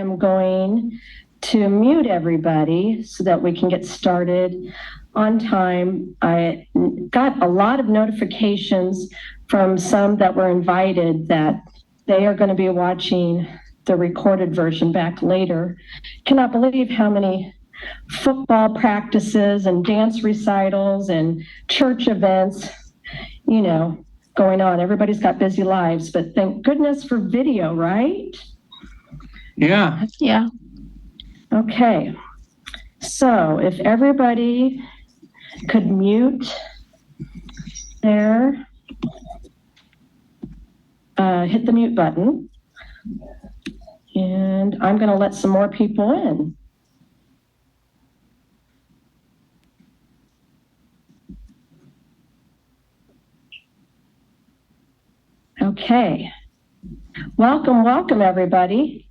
am going to mute everybody so that we can get started on time. I got a lot of notifications from some that were invited that they are going to be watching the recorded version back later. Cannot believe how many football practices and dance recitals and church events, going on. Everybody's got busy lives, but thank goodness for video, right? Yeah. Yeah. Okay. So if everybody could mute there, hit the mute button, and I'm going to let some more people in. Okay. Welcome, everybody.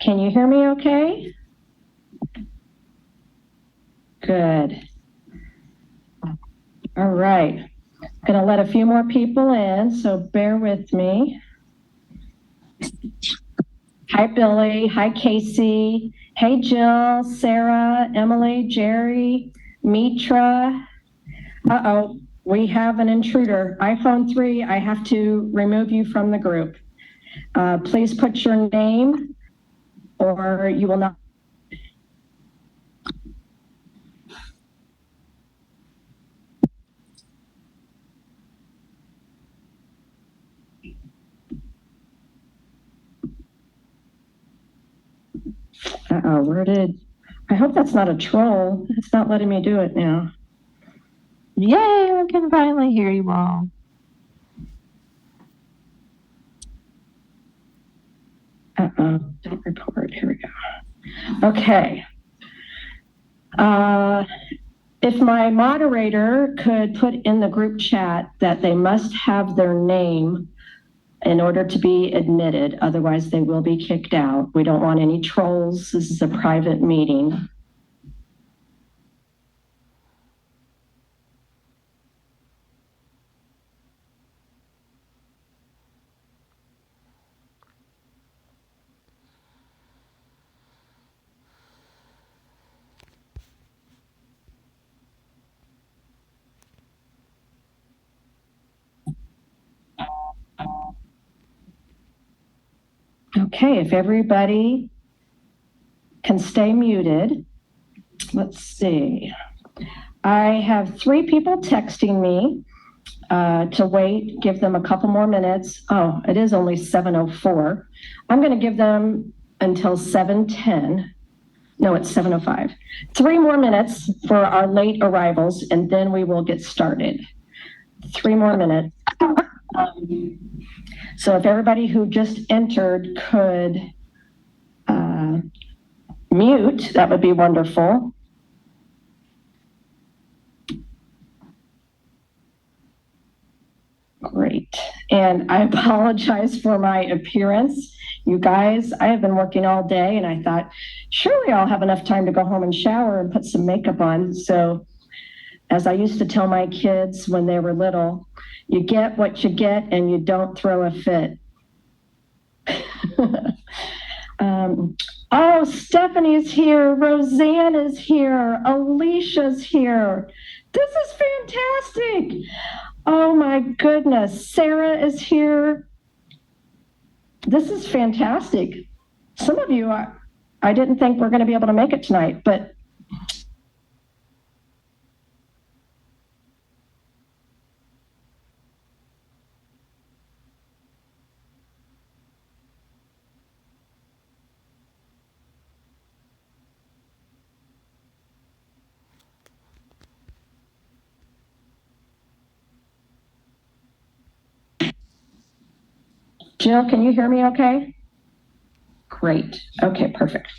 Can you hear me okay? Good. All right. I'm going to let a few more people in, so bear with me. Hi, Billy. Hi, Casey. Hey, Jill, Sarah, Emily, Jerry, Mitra. Uh-oh, we have an intruder. iPhone 3, I have to remove you from the group. Please put your name or you will not. Uh-oh, I hope that's not a troll. It's not letting me do it now. Yay, I can finally hear you all. Don't report. Here we go. Okay. If my moderator could put in the group chat that they must have their name in order to be admitted, otherwise they will be kicked out. We don't want any trolls. This is a private meeting. Okay, if everybody can stay muted, let's see. I have 3 people texting me to wait, give them a couple more minutes. Oh, it is only 7:04. I'm going to give them until 7:10. No, it's 7:05. 3 more minutes for our late arrivals, and then we will get started. 3 more minutes. So if everybody who just entered could mute, that would be wonderful. Great. And I apologize for my appearance. You guys, I have been working all day and I thought, surely I'll have enough time to go home and shower and put some makeup on. So as I used to tell my kids when they were little, you get what you get and you don't throw a fit. Oh, Stephanie's here. Roseanne is here. Alicia's here. This is fantastic. Oh my goodness. Sarah is here. This is fantastic. Some of you, I didn't think we're going to be able to make it tonight, but Jill, can you hear me okay? Great. Okay, perfect.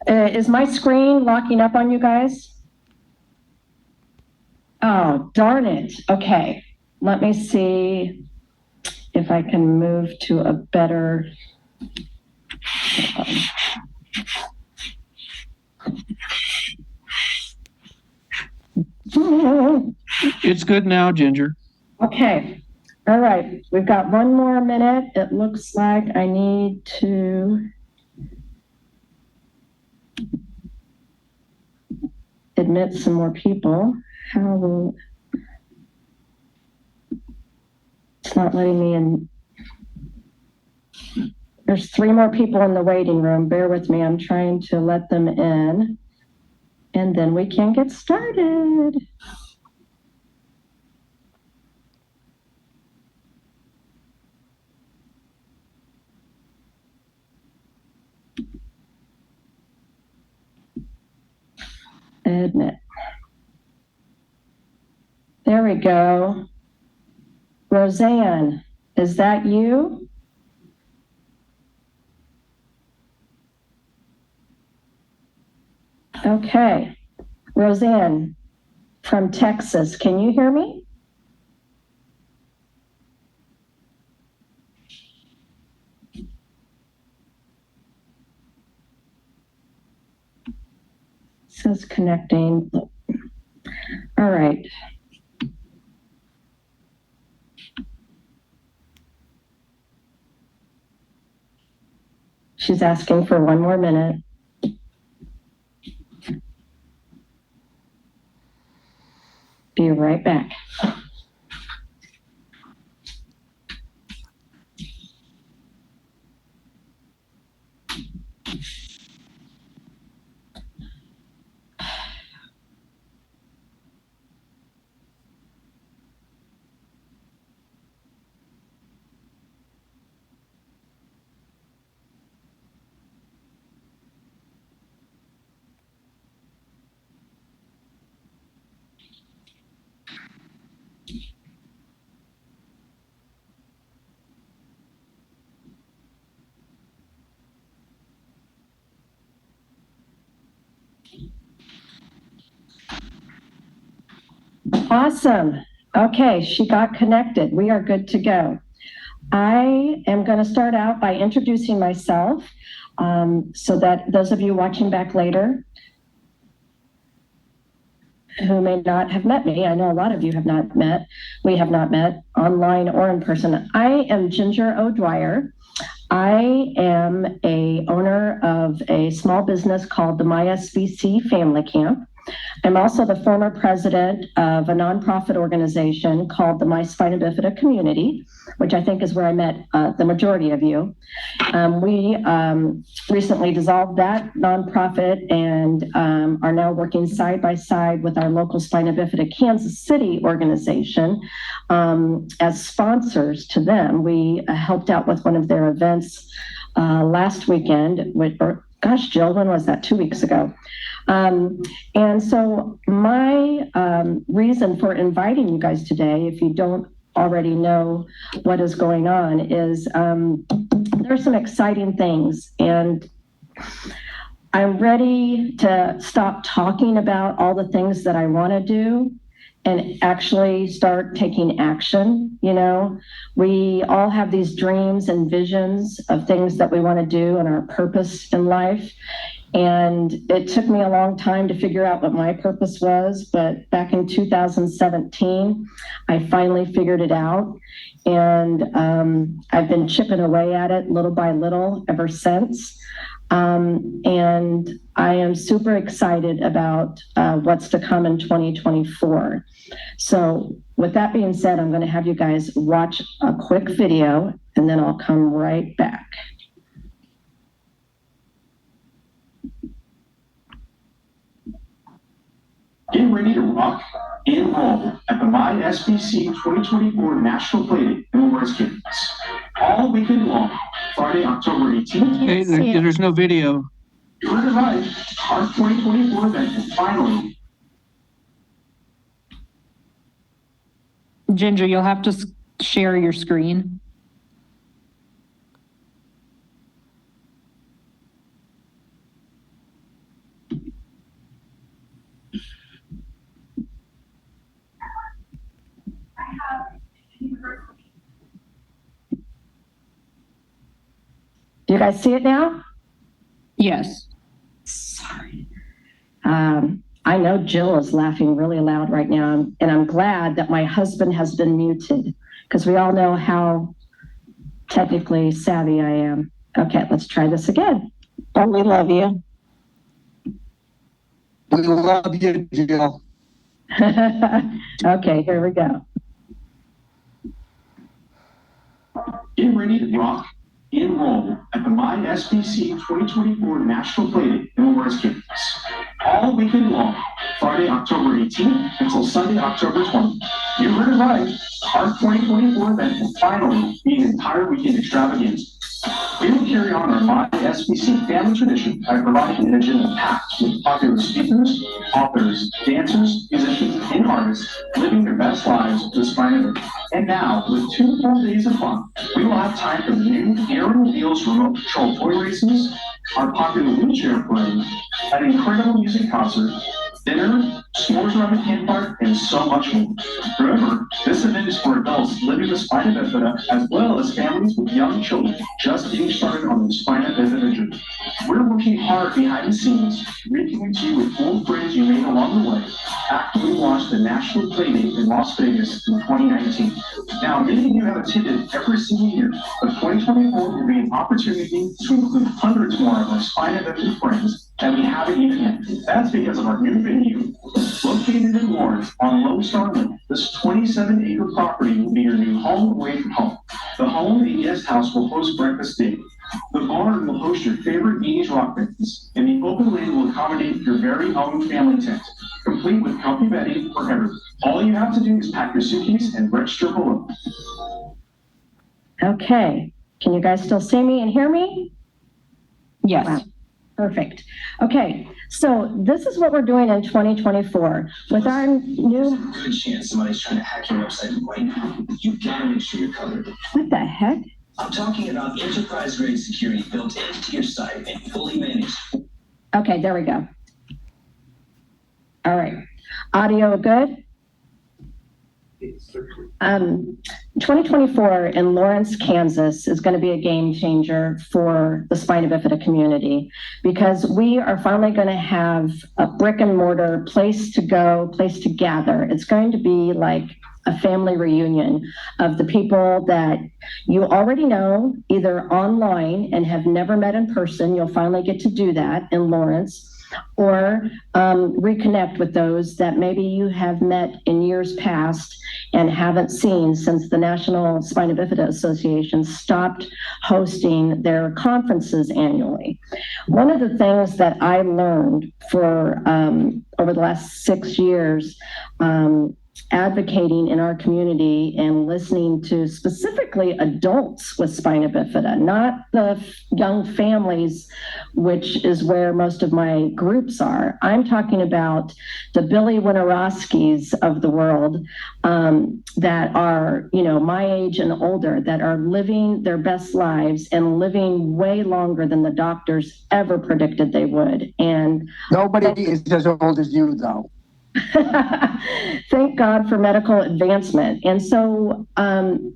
Is my screen locking up on you guys? Oh, darn it. Okay, let me see if I can move to a better. It's good now, Ginger. Okay. All right. We've got 1 more minute. It looks like I need to admit some more people. How will, it's not letting me in. There's 3 more people in the waiting room. Bear with me. I'm trying to let them in, and then we can get started. Admit. There we go. Roseanne, is that you? Okay. Roseanne from Texas, can you hear me? Says connecting. All right. She's asking for 1 more minute. Be right back. Awesome. Okay, she got connected. We are good to go. I am going to start out by introducing myself so that those of you watching back later who may not have met me, I know a lot of you have not met, we have not met online or in person. I am Ginger O'Dwyer. I am a owner of a small business called the MySBC Family Camp. I'm also the former president of a nonprofit organization called the My Spina Bifida Community, which I think is where I met the majority of you. We recently dissolved that nonprofit and are now working side by side with our local Spina Bifida Kansas City organization as sponsors to them. We helped out with one of their events last weekend, gosh, Jill, when was that? 2 weeks ago. And so my reason for inviting you guys today, if you don't already know what is going on, is there's some exciting things, and I'm ready to stop talking about all the things that I want to do and actually start taking action. You know, we all have these dreams and visions of things that we want to do and our purpose in life. And it took me a long time to figure out what my purpose was, but back in 2017, I finally figured it out. And I've been chipping away at it little by little ever since. And I am super excited about what's to come in 2024. So with that being said, I'm going to have you guys watch a quick video, and then I'll come right back. Get ready to rock and roll at the MySBC 2024 National Play in Lawrence campus. All weekend long, Friday, October 18th. Hey, there's no video. You're right. Our 2024 event is finally. Ginger, you'll have to share your screen. Do you guys see it now? Yes. Sorry. I know Jill is laughing really loud right now, and I'm glad that my husband has been muted, because we all know how technically savvy I am. Okay, let's try this again. Oh, we love you. We love you, Jill. Okay, here we go. Get ready to rock and roll at the MySBC 2024 National Playdate in Lawrence campus. All weekend long, Friday, October 18th until Sunday, October 20th. You heard it right. Our 2024 event will finally be an entire weekend extravaganza. We will carry on our MySBC family tradition by providing an agenda packed with popular speakers, authors, dancers, musicians, and artists living their best lives despite it. And now, with 2 full days of fun, we will have time for the new Aaron Wheels remote control toy races, our popular wheelchair parade, an incredible music concert, dinner, s'mores around the campfire, and so much more. Remember, this event is for adults living with spina bifida as well as families with young children just getting started on the spina bifida journey. We're working hard behind the scenes, reconnecting you with old friends you made along the way after we launched the National Playdate in Las Vegas in 2019. Now, many of you have attended every single year, but 2024 will be an opportunity to include hundreds more of our spina bifida friends that we haven't even met. That's because of our new venue, located in Lawrence on Lone Star Lake. This 27-acre property will be your new home away from home. The home and guest house will host breakfast daily. The barn will host your favorite 80s rock bands, and the open land will accommodate your very own family tent, complete with comfy bedding for everyone. All you have to do is pack your suitcase and register below. Okay, can you guys still see me and hear me? Yes. Wow. Perfect. Okay, so this is what we're doing in 2024 with our new. Good chance somebody's trying to hack your website right now. You've got to make sure you're covered. What the heck? I'm talking about enterprise-grade security built into your site and fully managed. Okay, there we go. All right, audio good? 2024 in Lawrence, Kansas is going to be a game changer for the spina bifida community because we are finally going to have a brick and mortar place to go, place to gather. It's going to be like a family reunion of the people that you already know, either online and have never met in person. You'll finally get to do that in Lawrence. Or reconnect with those that maybe you have met in years past and haven't seen since the National Spina Bifida Association stopped hosting their conferences annually. One of the things that I learned for over the last 6 years advocating in our community and listening to specifically adults with spina bifida, not the young families, which is where most of my groups are. I'm talking about the Billy Winarowskis of the world that are, my age and older, that are living their best lives and living way longer than the doctors ever predicted they would. And Nobody is as old as you, though. thank God for medical advancement. And so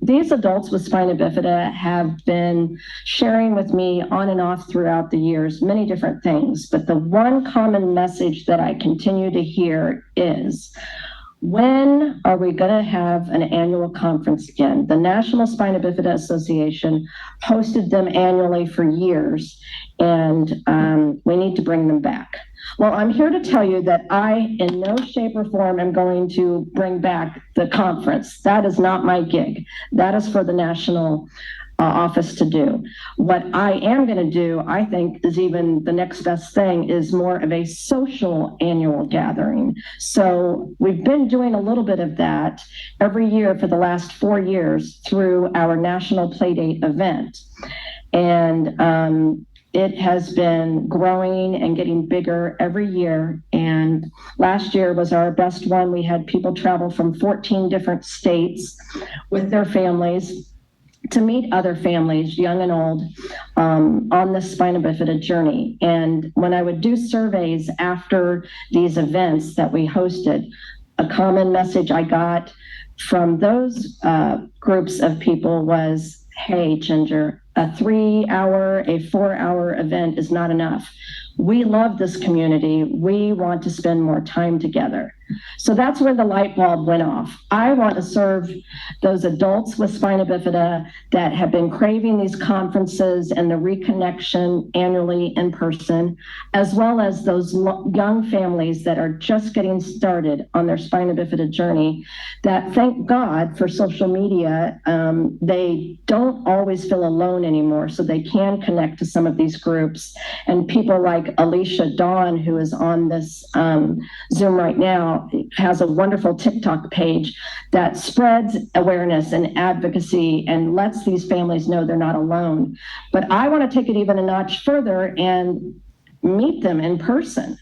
these adults with spina bifida have been sharing with me on and off throughout the years many different things. But the one common message that I continue to hear is, when are we going to have an annual conference again? The National Spina Bifida Association hosted them annually for years, and we need to bring them back. Well, I'm here to tell you that I, in no shape or form, am going to bring back the conference. That is not my gig. That is for the national office to do. What I am going to do, I think, is even the next best thing, is more of a social annual gathering. So we've been doing a little bit of that every year for the last 4 years through our National Playdate event. And it has been growing and getting bigger every year. And last year was our best one. We had people travel from 14 different states with their families to meet other families, young and old, on the spina bifida journey. And when I would do surveys after these events that we hosted, a common message I got from those groups of people was, hey, Ginger, a 3-hour, a 4-hour event is not enough. We love this community. We want to spend more time together. So that's where the light bulb went off. I want to serve those adults with spina bifida that have been craving these conferences and the reconnection annually in person, as well as those young families that are just getting started on their spina bifida journey, that thank God for social media, they don't always feel alone anymore, so they can connect to some of these groups. And people like Alicia Dawn, who is on this Zoom right now, has a wonderful TikTok page that spreads awareness and advocacy and lets these families know they're not alone. But I want to take it even a notch further and meet them in person.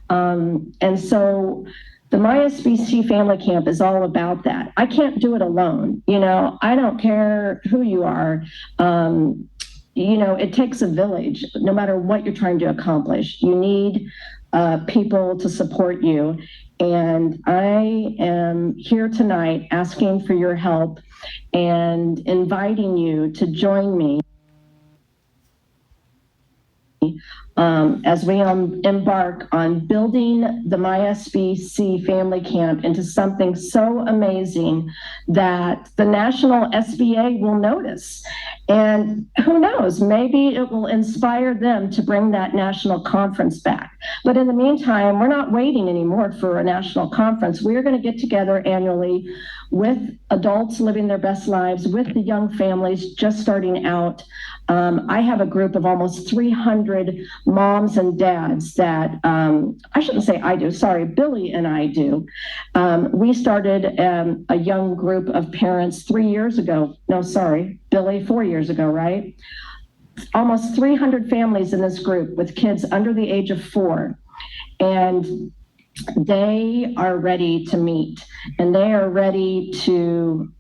And so the MySBC Family Camp is all about that. I can't do it alone. You know, I don't care who you are. You know, it takes a village, no matter what you're trying to accomplish. You need people to support you. And I am here tonight asking for your help and inviting you to join me as we embark on building the MySBC Family Camp into something so amazing that the national SBA will notice. And who knows, maybe it will inspire them to bring that national conference back. But in the meantime, we're not waiting anymore for a national conference. We're going to get together annually with adults living their best lives, with the young families just starting out. I have a group of almost 300 moms and dads that, I shouldn't say I do, sorry, Billy and I do. We started a young group of parents 3 years ago. No, sorry, Billy, 4 years ago, right? Almost 300 families in this group with kids under the age of 4. And they are ready to meet, and they are ready to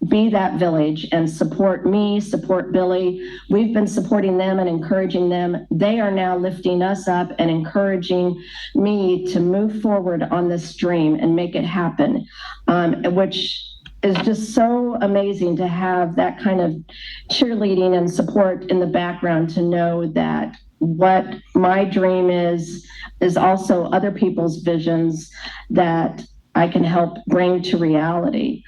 be that village and support me, support Billy. We've been supporting them and encouraging them. They are now lifting us up and encouraging me to move forward on this dream and make it happen, which is just so amazing to have that kind of cheerleading and support in the background, to know that what my dream is also other people's visions that I can help bring to reality.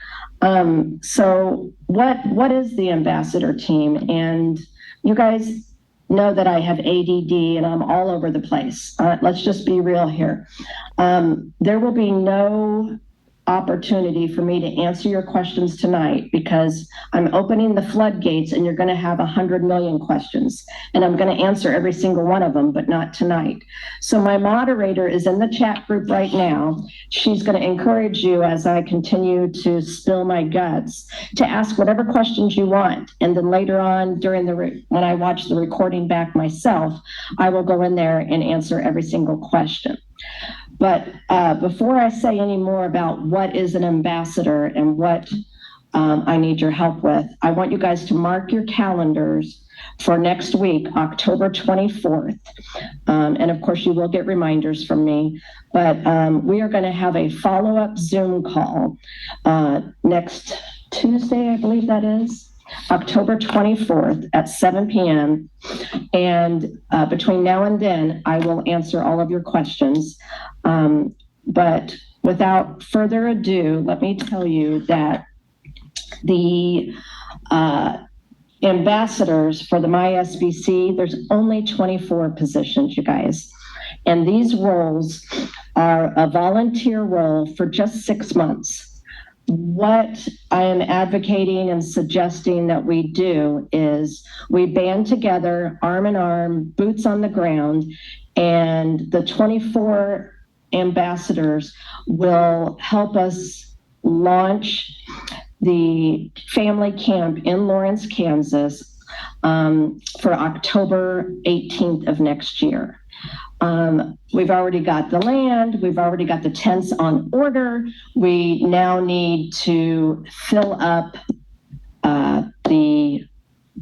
So what is the ambassador team? And you guys know that I have ADD and I'm all over the place. Let's just be real here. There will be no opportunity for me to answer your questions tonight, because I'm opening the floodgates and you're going to have 100 million questions, and I'm going to answer every single one of them, but not tonight. So my moderator is in the chat group right now. She's going to encourage you, as I continue to spill my guts, to ask whatever questions you want. And then later on, during when I watch the recording back myself, I will go in there and answer every single question. But before I say any more about what is an ambassador and what I need your help with, I want you guys to mark your calendars for next week, October 24th. And of course, you will get reminders from me. But we are going to have a follow-up Zoom call next Tuesday, I believe that is, October 24th at 7 p.m. And between now and then, I will answer all of your questions. But without further ado, let me tell you that the ambassadors for the MySBC, there's only 24 positions, you guys. And these roles are a volunteer role for just 6 months. What I am advocating and suggesting that we do is we band together, arm in arm, boots on the ground, and the 24 ambassadors will help us launch the family camp in Lawrence, Kansas, for October 18th of next year. We've already got the land, we've already got the tents on order. We now need to fill up the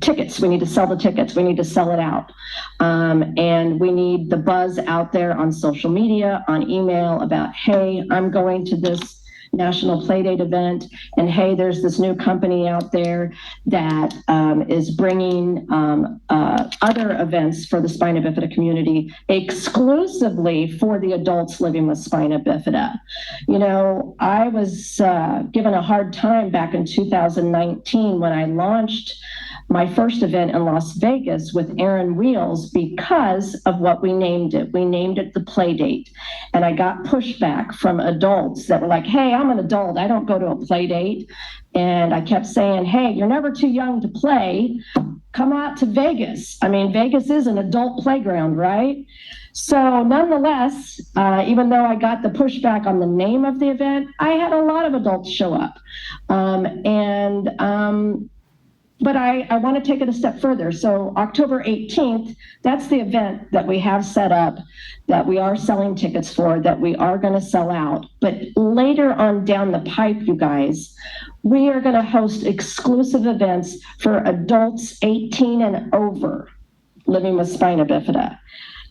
tickets. We need to sell the tickets. We need to sell it out. And we need the buzz out there on social media, on email about, hey, I'm going to this National Playdate event. And hey, there's this new company out there that is bringing other events for the spina bifida community exclusively for the adults living with spina bifida. You know, I was given a hard time back in 2019 when I launched my first event in Las Vegas with Aaron Wheels because of what we named it. We named it the Playdate. And I got pushback from adults that were like, hey, I'm an adult. I don't go to a Playdate. And I kept saying, hey, you're never too young to play. Come out to Vegas. I mean, Vegas is an adult playground, right? So nonetheless, even though I got the pushback on the name of the event, I had a lot of adults show up. But I want to take it a step further. So October 18th, that's the event that we have set up, that we are selling tickets for, that we are going to sell out. But later on down the pipe, you guys, we are going to host exclusive events for adults 18 and over living with spina bifida.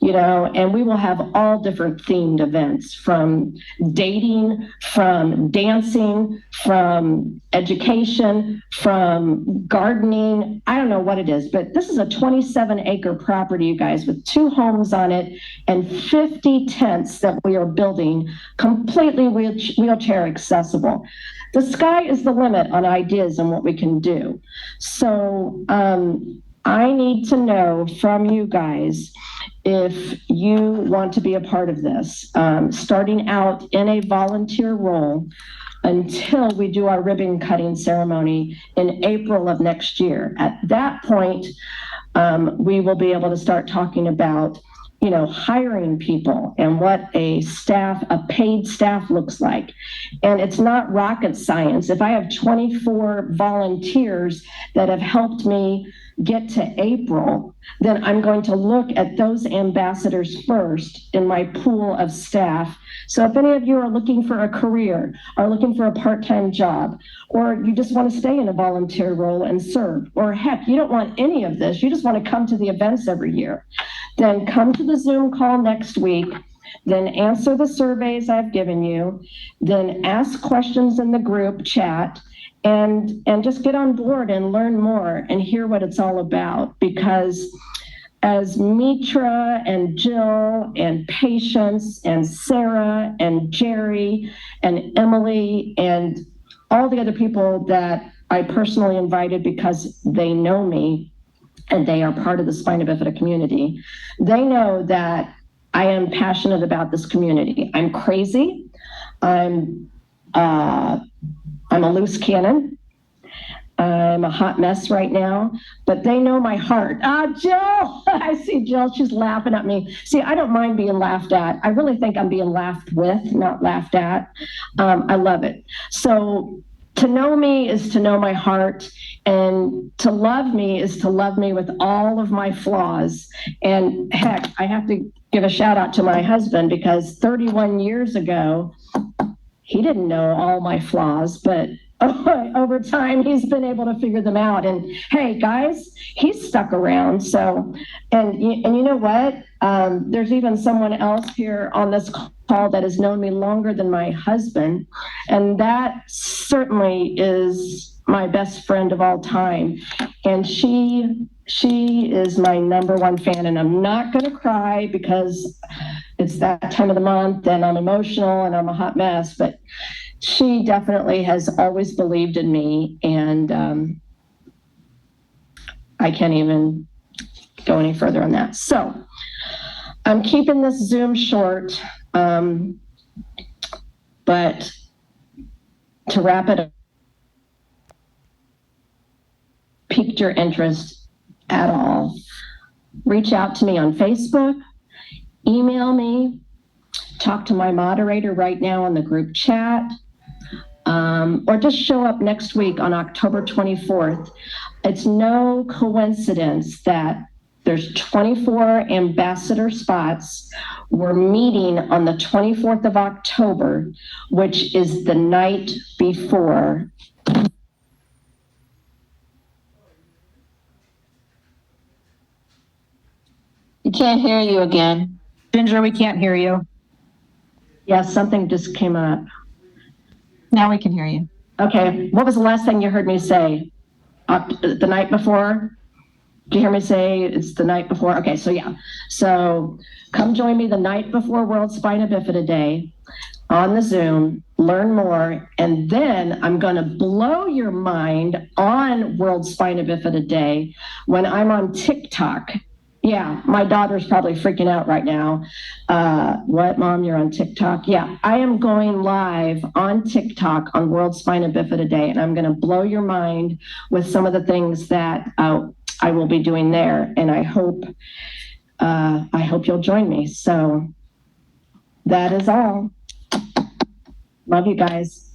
You know, and we will have all different themed events, from dating, from dancing, from education, from gardening. I don't know what it is, but this is a 27-acre property, you guys, with 2 homes on it and 50 tents that we are building, completely wheelchair accessible. The sky is the limit on ideas and what we can do. So I need to know from you guys if you want to be a part of this, starting out in a volunteer role until we do our ribbon cutting ceremony in April of next year. At that point, we will be able to start talking about, you know, hiring people and what a paid staff looks like. And it's not rocket science. If I have 24 volunteers that have helped me get to April, then I'm going to look at those ambassadors first in my pool of staff. So if any of you are looking for a career, are looking for a part-time job, or you just want to stay in a volunteer role and serve, or heck, you don't want any of this, you just want to come to the events every year, then come to the Zoom call next week, then answer the surveys I've given you, then ask questions in the group chat, and just get on board and learn more and hear what it's all about. Because as Mitra and Jill and Patience and Sarah and Jerry and Emily and all the other people that I personally invited because they know me and they are part of the spina bifida community, they know that I am passionate about this community. I'm crazy. I'm a loose cannon. I'm a hot mess right now, but they know my heart. Jill, I see Jill, she's laughing at me. See, I don't mind being laughed at. I really think I'm being laughed with, not laughed at. I love it. So to know me is to know my heart, and to love me is to love me with all of my flaws. And heck, I have to give a shout out to my husband, because 31 years ago, he didn't know all my flaws, but over time, he's been able to figure them out. And hey, guys, he's stuck around. So, and you know what? There's even someone else here on this call that has known me longer than my husband. And that certainly is my best friend of all time. And she is my #1 fan. And I'm not going to cry because it's that time of the month and I'm emotional and I'm a hot mess, but she definitely has always believed in me, and I can't even go any further on that. So I'm keeping this Zoom short, but to wrap it up, piqued your interest at all, reach out to me on Facebook, email me, talk to my moderator right now on the group chat, or just show up next week on October 24th. It's no coincidence that there's 24 ambassador spots. We're meeting on the 24th of October, which is the night before. We can't hear you again. Ginger, we can't hear you. Yeah, something just came up. Now we can hear you. Okay, what was the last thing you heard me say? The night before? Did you hear me say it's the night before? Okay, so yeah. So come join me the night before World Spina Bifida Day on the Zoom, learn more, and then I'm going to blow your mind on World Spina Bifida Day when I'm on TikTok. Yeah, my daughter's probably freaking out right now. What, Mom, you're on TikTok? Yeah, I am going live on TikTok on World Spina Bifida Day, and I'm going to blow your mind with some of the things that I will be doing there, and I hope you'll join me. So that is all. Love you guys.